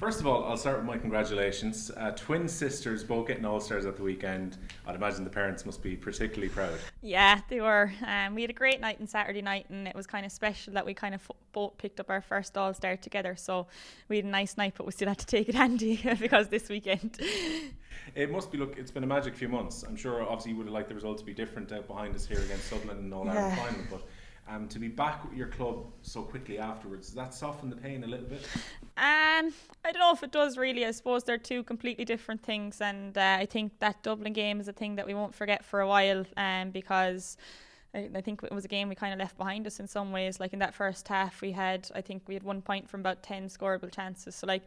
First of all, I'll start with my congratulations. Twin sisters both getting All-Stars at the weekend. I'd imagine the parents must be particularly proud. Yeah, they were. We had a great night on Saturday night, and it was kind of special that we kind of both picked up our first All-Star together. So we had a nice night, but we still had to take it handy because this weekend. It must be, look, it's been a magic few months. I'm sure obviously you would have liked the result to be different out behind us here against Dublin in All-Ireland final, but to be back with your club so quickly afterwards, does that soften the pain a little bit? I don't know if it does really. I suppose they're two completely different things, and I think that Dublin game is a thing that we won't forget for a while, because I think it was a game we kind of left behind us in some ways. Like in that first half, I think we had 1 point from about 10 scoreable chances. So like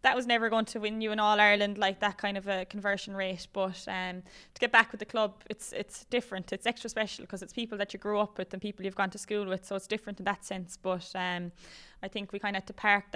that was never going to win you in All Ireland, like that kind of a conversion rate. But to get back with the club, it's different. It's extra special because it's people that you grew up with and people you've gone to school with. So it's different in that sense. But I think we kind of had to park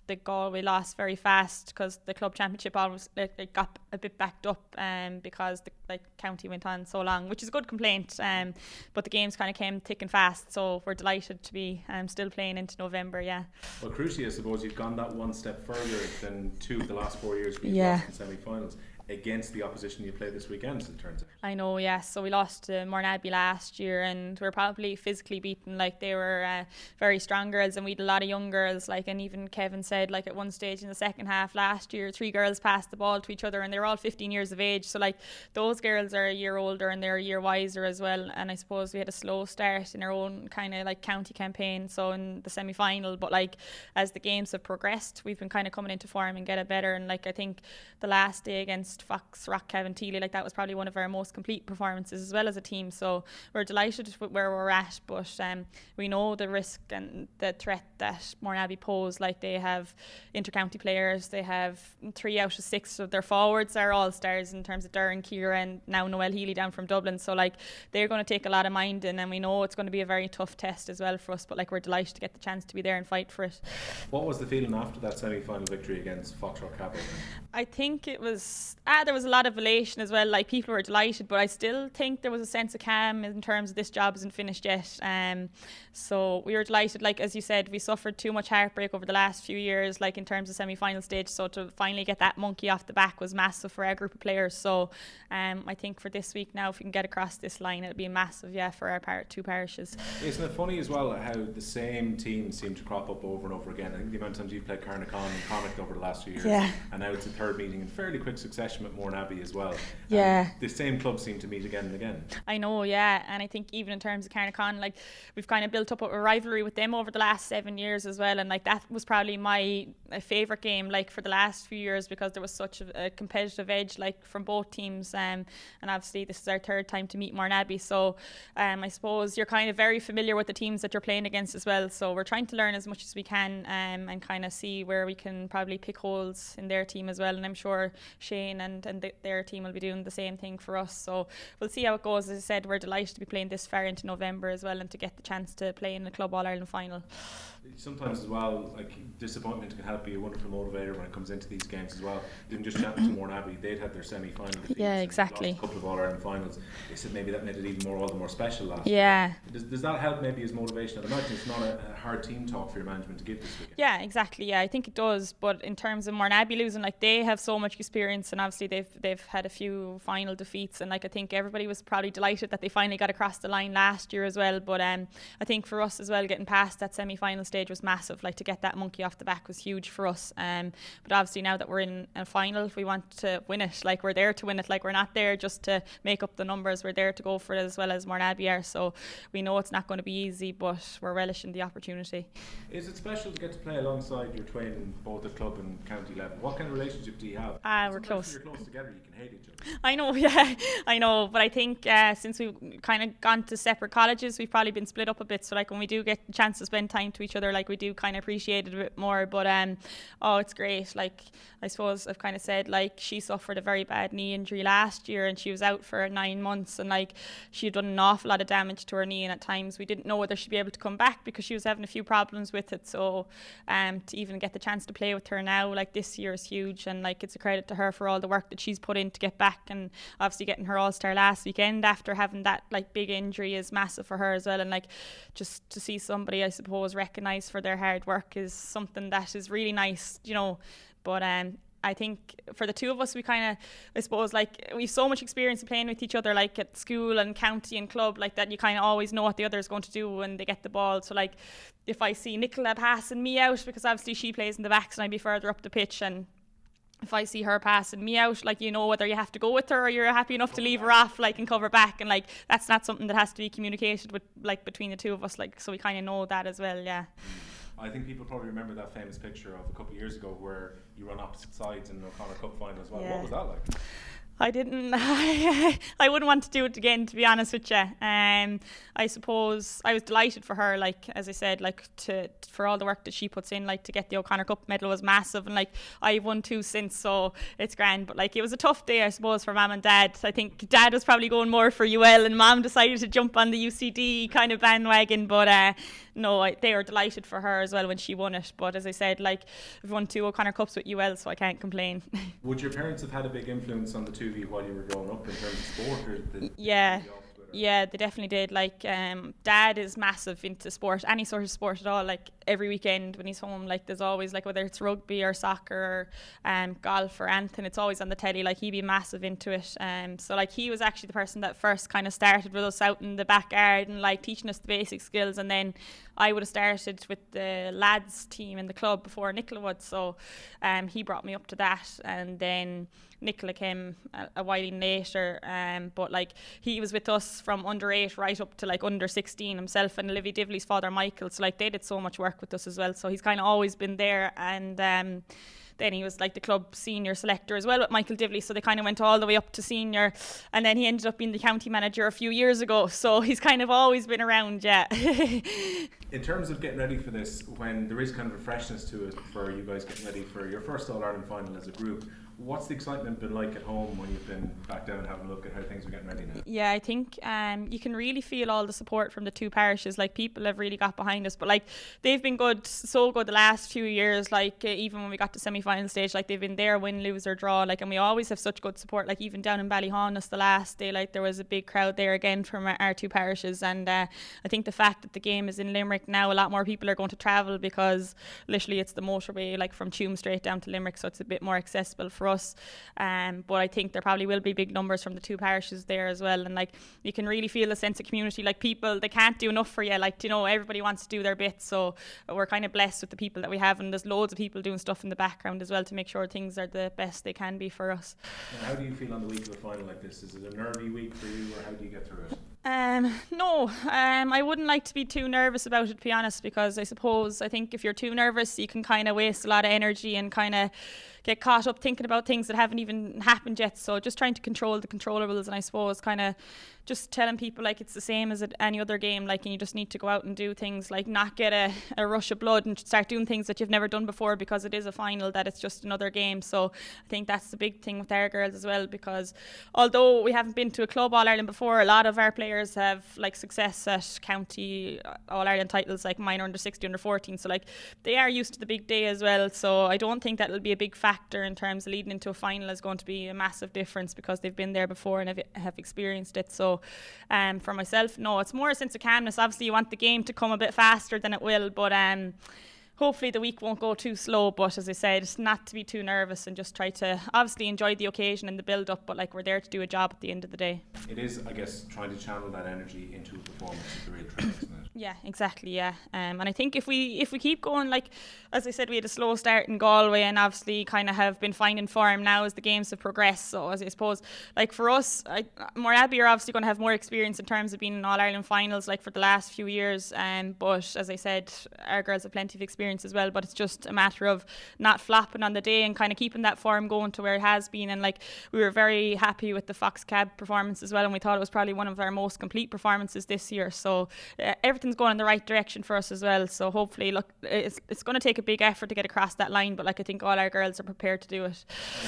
the Galway loss very fast because the club championship always it got a bit backed up because the county went on so long, which is a good complaint. But the games kind of came thick and fast, so we're delighted to be still playing into November. Yeah. Well, crucially, I suppose you've gone that one step further than 2 of the last 4 years we've lost in semi-finals against the opposition you played this weekend, as it turns out. I know, yes. So we lost to Mourneabbey last year, and we were probably physically beaten. Like they were very strong girls, and we had a lot of young girls. Like, and even Kevin said, like at one stage in the second half last year, 3 girls passed the ball to each other, and they were all 15 years of age. So like those girls are a year older and they're a year wiser as well. And I suppose we had a slow start in our own kind of like county campaign, so in the semi-final. But like as the games have progressed, we've been kind of coming into form and getting better. And like I think the last day against Fox, Rock, Kevin, Teely, like that was probably one of our most complete performances as well as a team. So we're delighted with where we're at, but we know the risk and the threat that Mourneabbey pose. Like they have inter-county players, they have 3 out of 6 of their forwards are all-stars in terms of Darren Keir and now Noel Healy down from Dublin. So like they're going to take a lot of mind in, and we know it's going to be a very tough test as well for us, but like we're delighted to get the chance to be there and fight for it. What was the feeling after that semi-final victory against Fox Rock Capital? I think it was there was a lot of elation as well. Like people were delighted, but I still think there was a sense of calm in terms of this job isn't finished yet. So we were delighted. Like as you said, we suffered too much heartbreak over the last few years, like in terms of semi-final stage. So to finally get that monkey off the back was massive for our group of players. So I think for this week now, if we can get across this line, it'll be massive, for our 2 parishes. Isn't it funny as well how the same teams seem to crop up over and over again? I think the amount of times you've played Kilkerrine-Clonberne and Connacht over the last few years, and now it's a third meeting in fairly quick succession with Mourneabbey as well. The same clubs seem to meet again and again. I know, and I think even in terms of Kilkerrine-Clonberne, like we've kind of built up a rivalry with them over the last 7 years as well, and like that was probably my favourite game like for the last few years because there was such a competitive edge like from both teams, and obviously this is our 3rd time to meet Mourneabbey, so I suppose you're kind of very familiar with the teams that you're playing against as well, so we're trying to learn as much as we can and kind of see where we can probably pick holes in their team as well, and I'm sure Shane and their team will be doing the same thing for us, so we'll see how it goes. As I said, we're delighted to be playing this far into November as well and to get the chance to play in the Club All-Ireland final. Sometimes as well, like disappointment can help be a wonderful motivator when it comes into these games as well. Even just chatting to Mourneabbey, they'd had their semi-final defeats, exactly, lost a couple of All-Ireland finals. They said maybe that made it even all the more special last year. Does that help maybe as motivation? I'd imagine it's not a hard team talk for your management to give this weekend. Yeah, exactly. I think it does. But in terms of Mourneabbey losing, like they have so much experience, and obviously they've had a few final defeats, and like I think everybody was probably delighted that they finally got across the line last year as well. But I think for us as well, getting past that semi-final stage was massive. Like to get that monkey off the back was huge for us. But obviously now that we're in a final, we want to win it. Like we're there to win it. Like we're not there just to make up the numbers. We're there to go for it as well as Mourneabbey are. So we know it's not going to be easy, but we're relishing the opportunity. Is it special to get to play alongside your twin, both at club and county level? What kind of relationship do you have? We're close. When you're close together, you can hate each other. I know, I know. But I think since we've kind of gone to separate colleges, we've probably been split up a bit. So like when we do get the chance to spend time to each other, like we do kind of appreciate it a bit more. But it's great. Like I suppose I've kind of said, like she suffered a very bad knee injury last year and she was out for 9 months, and like she had done an awful lot of damage to her knee, and at times we didn't know whether she'd be able to come back because she was having a few problems with it. So to even get the chance to play with her now like this year is huge, and like it's a credit to her for all the work that she's put in to get back, and obviously getting her All-Star last weekend after having that like big injury is massive for her as well. And like just to see somebody I suppose recognised for their hard work is something that is really nice, But I think for the two of us, we kind of, I suppose, like, we've so much experience of playing with each other, like at school and county and club, like that you kind of always know what the other is going to do when they get the ball. So like if I see Nicole passing me out, because obviously she plays in the backs and I'd be further up the pitch, and if I see her passing me out, like, you know, whether you have to go with her or you're happy enough to leave her off, like, and cover back, and like that's not something that has to be communicated with, like, between the two of us, like, so we kind of know that as well. Yeah. I think people probably remember that famous picture of a couple of years ago where you run opposite sides in the O'Connor Cup final as well. Yeah. What was that like? I didn't. I wouldn't want to do it again, to be honest with you. I suppose I was delighted for her, like, as I said, like, for all the work that she puts in, like, to get the O'Connor Cup medal was massive, and like I've won 2 since, so it's grand. But like it was a tough day, I suppose, for Mum and Dad. I think Dad was probably going more for UL, and Mum decided to jump on the UCD kind of bandwagon. But no, they were delighted for her as well when she won it. But as I said, like, I've won 2 O'Connor Cups with UL, so I can't complain. Would your parents have had a big influence on the two of you while you were growing up in terms of sport? Or yeah, they definitely did. Like, Dad is massive into sport, any sort of sport at all. Like, every weekend when he's home, like, there's always, like, whether it's rugby or soccer or golf or anything, it's always on the telly. Like, he'd be massive into it. So like, he was actually the person that first kind of started with us out in the backyard and like teaching us the basic skills, and then I would have started with the lads team in the club before Nicola would. So he brought me up to that, and then Nicola came a while later, but like he was with us from under 8 right up to like under 16 himself, and Olivia Divley's father Michael, so like they did so much work with us as well, so he's kind of always been there. And then he was like the club senior selector as well with Michael Divley, so they kind of went all the way up to senior, and then he ended up being the county manager a few years ago, so he's kind of always been around. Yeah. In terms of getting ready for this, when there is kind of a freshness to it for you guys getting ready for your first All-Ireland final as a group, what's the excitement been like at home when you've been back down and having a look at how things are getting ready now? Yeah, I think you can really feel all the support from the 2 parishes. Like, people have really got behind us, but like they've been good, so good the last few years. Like even when we got to semi-final stage, like they've been there, win, lose or draw. Like, and we always have such good support. Like even down in Ballyhaunis the last day, like there was a big crowd there again from our 2 parishes. And I think the fact that the game is in Limerick now, a lot more people are going to travel, because literally it's the motorway, like from Tuam straight down to Limerick, so it's a bit more accessible for us. But I think there probably will be big numbers from the 2 parishes there as well, and like you can really feel a sense of community. Like, people, they can't do enough for you, like, you know, everybody wants to do their bit, so we're kind of blessed with the people that we have, and there's loads of people doing stuff in the background as well to make sure things are the best they can be for us. And how do you feel on the week of a final like this? Is it a nervy week for you, or how do you get through it? No, I wouldn't like to be too nervous about it, to be honest, because I think if you're too nervous, you can kind of waste a lot of energy and kind of get caught up thinking about things that haven't even happened yet. So just trying to control the controllables, and I suppose kind of just telling people like it's the same as any other game, like, and you just need to go out and do things, like not get a rush of blood and start doing things that you've never done before, because it is a final, that it's just another game. So I think that's the big thing with our girls as well, because although we haven't been to a club All-Ireland before, a lot of our players have like success at county All-Ireland titles, like minor under 60, under 14, so like they are used to the big day as well. So I don't think that'll be a big factor in terms of leading into a final is going to be a massive difference, because they've been there before and have experienced it. So for myself, no, it's more a sense of calmness. Obviously you want the game to come a bit faster than it will, but hopefully the week won't go too slow. But as I said, it's not to be too nervous and just try to obviously enjoy the occasion and the build up, but like we're there to do a job at the end of the day. It is, I guess, trying to channel that energy into a performance is the real trick, isn't it? Yeah, exactly, yeah. And I think if we keep going, like as I said, we had a slow start in Galway and obviously kind of have been finding form now as the games have progressed. So as I suppose, like for us, Mourneabbey are obviously going to have more experience in terms of being in All-Ireland finals like for the last few years, but as I said, our girls have plenty of experience as well, but it's just a matter of not flopping on the day and kind of keeping that form going to where it has been. And like we were very happy with the Fox Cab performance as well, and we thought it was probably one of our most complete performances this year. So everything's going in the right direction for us as well. So hopefully, look, it's going to take a big effort to get across that line, but like I think all our girls are prepared to do it.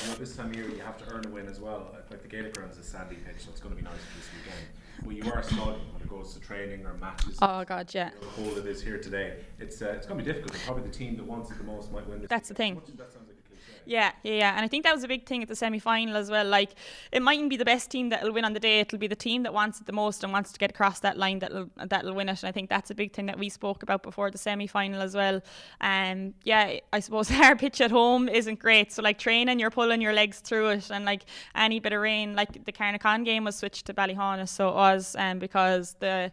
And this time of year you have to earn a win as well. Like the Gaelic ground is a sandy pitch, so it's going to be nice for this weekend. Well, you are slugging when it goes to training or matches. Oh God, yeah. The whole it is here today. It's going to be difficult. Probably the team that wants it the most might win this. That's weekend. the thing. That sounds like a cliche. Yeah, and I think that was a big thing at the semi-final as well. Like, it mightn't be the best team that'll win on the day. It'll be the team that wants it the most and wants to get across that line that'll win it. And I think that's a big thing that we spoke about before the semi-final as well. Yeah, I suppose our pitch at home isn't great. So like training, you're pulling your legs through it, and like any bit of rain, like the Kilkerrine-Clonberne game was switched to Ballyhonus, so it was because the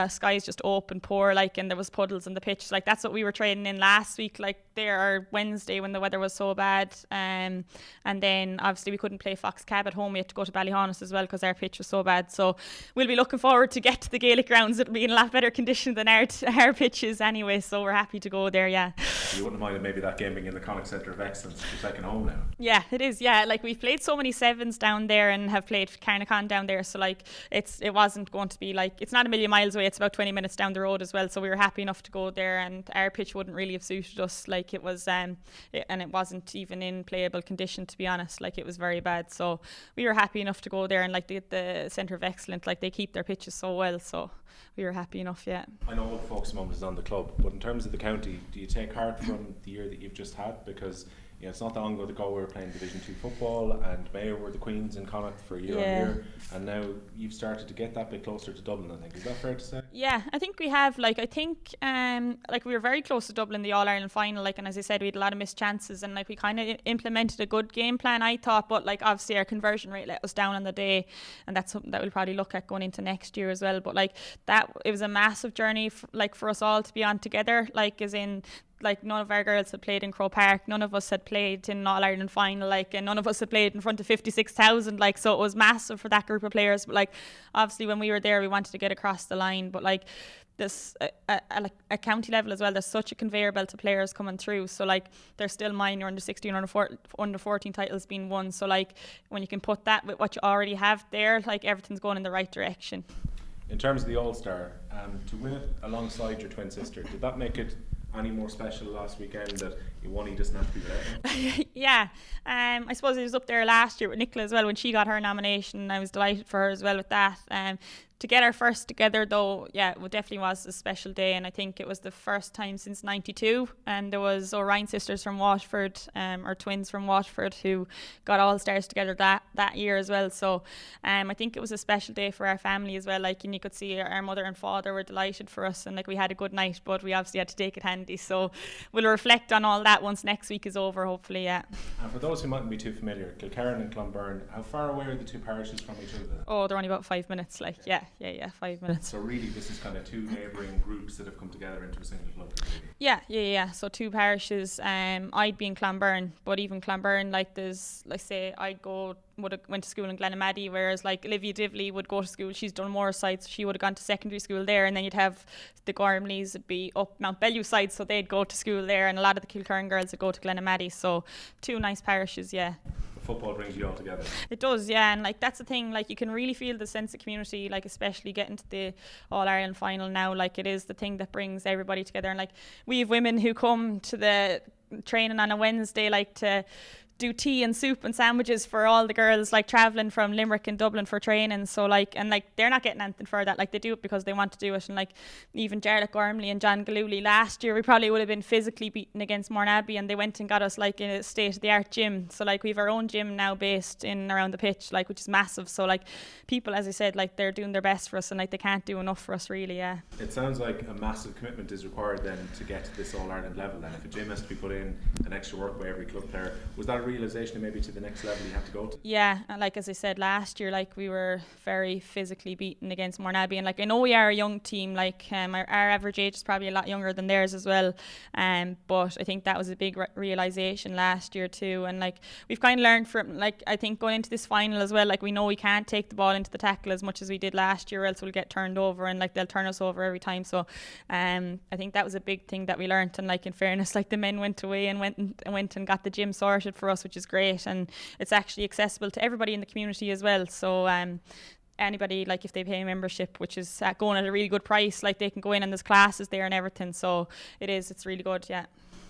sky's just open, poor, like, and there was puddles in the pitch. Like, that's what we were training in last week, like there, or Wednesday, when the weather was so bad. And then obviously we couldn't play Fox Cab at home. We had to go to Ballyhonus as well because our pitch was so bad. So we'll be looking forward to get to the Gaelic grounds. It'll be in a lot better condition than our pitches anyway, so we're happy to go there. Yeah, you wouldn't mind maybe that game being in the Connacht Centre of Excellence, your second home now? Yeah, it is. Yeah, like we've played so many sevens down there and have played Kilkerrine-Clonberne down there, so like it wasn't going to be like, it's not a million miles away, it's about 20 minutes down the road as well, so we were happy enough to go there. And our pitch wouldn't really have suited us, like it was and it wasn't even in playable condition, to be honest. Like, it was very bad, so we were happy enough to go there. And like the Centre of Excellence, like they keep their pitches so well, so we were happy enough. Yeah, I know all the focus moment is on the club, but in terms of the county, do you take heart from the year that you've just had? Because it's not that long ago that Galway were playing Division 2 football and Mayo were the Queens in Connacht for year on year, and now you've started to get that bit closer to Dublin, I think. Is that fair to say? Yeah, I think we have. Like, I think like we were very close to Dublin the All-Ireland final, like, and as I said, we had a lot of missed chances, and like we kind of implemented a good game plan, I thought, but like obviously our conversion rate let us down on the day, and that's something that we'll probably look at going into next year as well. But like that, it was a massive journey for us all to be on together, like, as in, like, none of our girls had played in Croke Park, none of us had played in an All-Ireland final, like, and none of us had played in front of 56,000, like, so it was massive for that group of players. But like obviously when we were there, we wanted to get across the line, but like this a county level as well, there's such a conveyor belt of players coming through, so like there's still minor, under 16, under 14 titles being won, so like when you can put that with what you already have there, like everything's going in the right direction. In terms of the All-Star, to win it alongside your twin sister, did that make it any more special last weekend, that you won, he doesn't have to be without? Yeah, I suppose it was up there last year with Nicole as well when she got her nomination. I was delighted for her as well with that. To get our first together though, yeah, it definitely was a special day, and I think it was the first time since '92, and there was O'Ryan sisters from Waterford, or twins from Waterford, who got All Stars together that year as well. So I think it was a special day for our family as well, like, and you could see our mother and father were delighted for us, and like we had a good night, but we obviously had to take it handy, so we'll reflect on all that once next week is over, hopefully. Yeah. And for those who mightn't be too familiar, Kilkerrine and Clonberne, how far away are the two parishes from each other? Oh, they're only about 5 minutes, like, yeah, 5 minutes. So really this is kind of two neighbouring groups that have come together into a single club. Yeah. So two parishes. I'd be in Clonberne, but even Clonberne, like, there's, like, say I'd went to school in Glenamaddy, whereas like Olivia Divley would go to school, she's done more sides, so she would have gone to secondary school there, and then you'd have the Gormleys would be up Mount Bellew side, so they'd go to school there, and a lot of the Kilkerrine girls would go to Glenamaddy, so two nice parishes. Yeah, football brings you all together. It does, yeah, and like that's the thing, like you can really feel the sense of community, like especially getting to the All-Ireland final now, like it is the thing that brings everybody together. And like we have women who come to the training on a Wednesday, like to do tea and soup and sandwiches for all the girls, like travelling from Limerick and Dublin for training. So like, and like they're not getting anything for that, like they do it because they want to do it. And like even Jarlath Gormley and John Galooly last year, we probably would have been physically beaten against Mourneabbey, and they went and got us like in a state-of-the-art gym. So like we have our own gym now based in around the pitch, like, which is massive. So like people, as I said, like they're doing their best for us, and like they can't do enough for us, really. Yeah, it sounds like a massive commitment is required then to get to this All-Ireland level. Then if a gym has to be put in an extra work by every club player, was that a realisation maybe to the next level you have to go to? Yeah, and like as I said last year, like we were very physically beaten against Mourneabbey, and like I know we are a young team, like our average age is probably a lot younger than theirs as well, but I think that was a big realisation last year too. And like we've kind of learned from, like, I think going into this final as well, like we know we can't take the ball into the tackle as much as we did last year, or else we'll get turned over, and like they'll turn us over every time. So I think that was a big thing that we learned. And like in fairness, like the men went away and went and got the gym sorted for us, which is great, and it's actually accessible to everybody in the community as well. So anybody, like if they pay a membership, which is going at a really good price, like they can go in and there's classes there and everything. So it's really good. Yeah.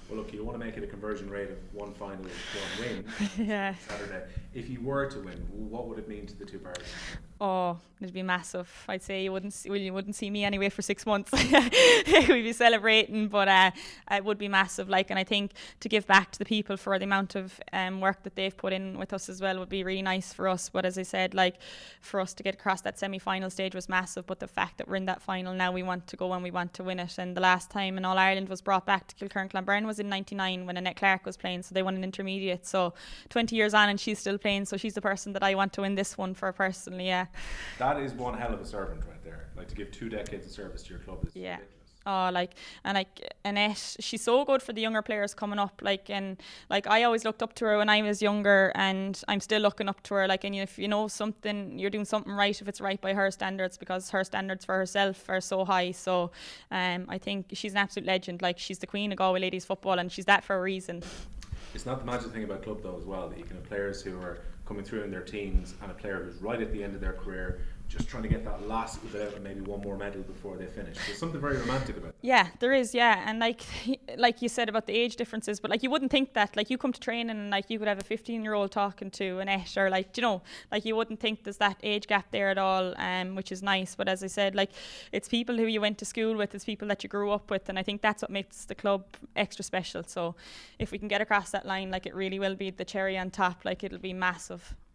Well, look, you want to make it a conversion rate of one final, one win. Yeah. Saturday. If you were to win, what would it mean to the two parties? Oh, it'd be massive. I'd say you wouldn't see me anyway for 6 months. We'd be celebrating, but it would be massive. Like, and I think to give back to the people for the amount of work that they've put in with us as well would be really nice for us. But as I said, like, for us to get across that semi-final stage was massive. But the fact that we're in that final now, we want to go and we want to win it. And the last time in All Ireland was brought back to Kilkerrine-Clonberne was in '99 when Annette Clark was playing. So they won an intermediate. So 20 years on and she's still playing. So she's the person that I want to win this one for personally. Yeah. That is one hell of a servant right there. Like, to give 2 decades of service to your club is ridiculous. Oh, Annette, she's so good for the younger players coming up. I always looked up to her when I was younger, and I'm still looking up to her. Like, and if you know something, you're doing something right if it's right by her standards, because her standards for herself are so high. So, I think she's an absolute legend. Like, she's the queen of Galway ladies football, and she's that for a reason. It's not the magic thing about club though as well, that you can have players who are coming through in their teens and a player who's right at the end of their career just trying to get that last bit out and maybe one more medal before they finish. There's something very romantic about that. Yeah, there is, yeah. And like you said about the age differences, but like you wouldn't think that. Like, you come to training and like you could have a 15-year-old talking to Annette, or like, you know, like you wouldn't think there's that age gap there at all, which is nice. But as I said, like, it's people who you went to school with, it's people that you grew up with, and I think that's what makes the club extra special. So if we can get across that line, like, it really will be the cherry on top. Like, it'll be massive.